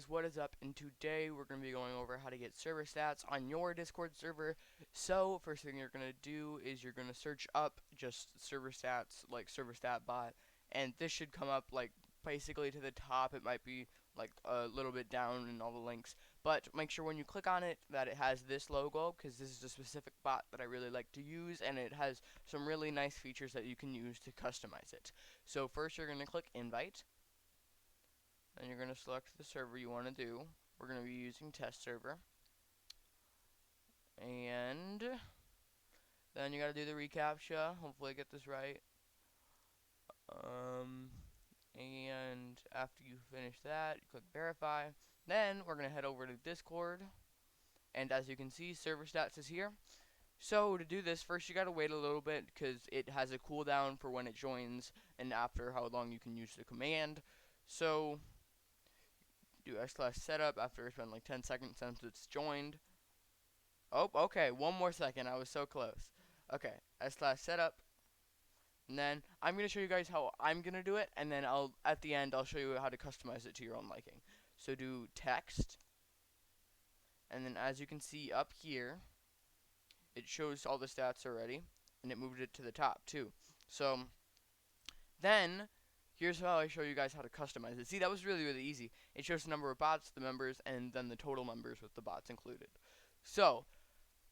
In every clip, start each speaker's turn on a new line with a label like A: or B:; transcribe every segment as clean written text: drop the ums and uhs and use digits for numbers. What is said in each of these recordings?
A: what is up? And today we're going to be going over how to get server stats on your Discord server. So first thing you're going to do is you're going to search up just server stats, like server stat bot, and this should come up like basically to the top. It might be like a little bit down in all the links, but make sure when you click on it that it has this logo, because this is a specific bot that I really like to use, and it has some really nice features that you can use to customize it. So first you're going to click invite. Then you're going to select the server you want to do. We're going to be using test server. And then you got to do the reCAPTCHA. Hopefully I get this right. And after you finish that, you click verify. Then we're going to head over to Discord. And as you can see, server stats is here. So to do this, first you got to wait a little bit because it has a cooldown for when it joins and after how long you can use the command. So do /setup after it's been like 10 seconds since it's joined. Oh, okay, one more second. I was so close. Okay, /setup. And then I'm going to show you guys how I'm going to do it, and then at the end I'll show you how to customize it to your own liking. So do text, and then as you can see up here, it shows all the stats already, and it moved it to the top too. So then here's how I show you guys how to customize it. See, that was really, really easy. It shows the number of bots, the members, and then the total members with the bots included. So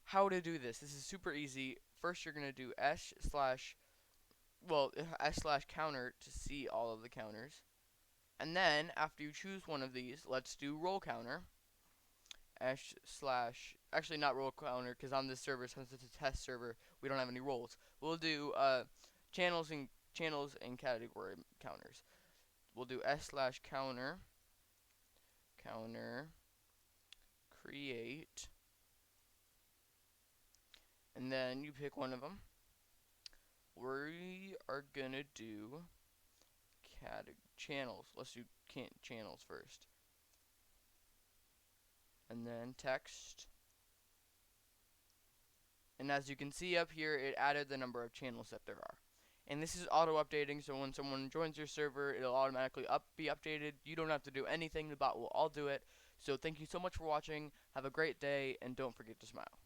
A: how to do this. This is super easy. First you're going to do s/counter to see all of the counters. And then after you choose one of these, let's do roll counter. Actually not roll counter, because on this server, since it's a test server, we don't have any rolls. We'll do channels and category counters. We'll do s/counter create, and then you pick one of them. We are gonna do channels. Let's do channels first, and then text. And as you can see up here, it added the number of channels that there are. And this is auto updating, so when someone joins your server, it'll automatically be updated. You don't have to do anything, the bot will all do it. So thank you so much for watching. Have a great day, and don't forget to smile.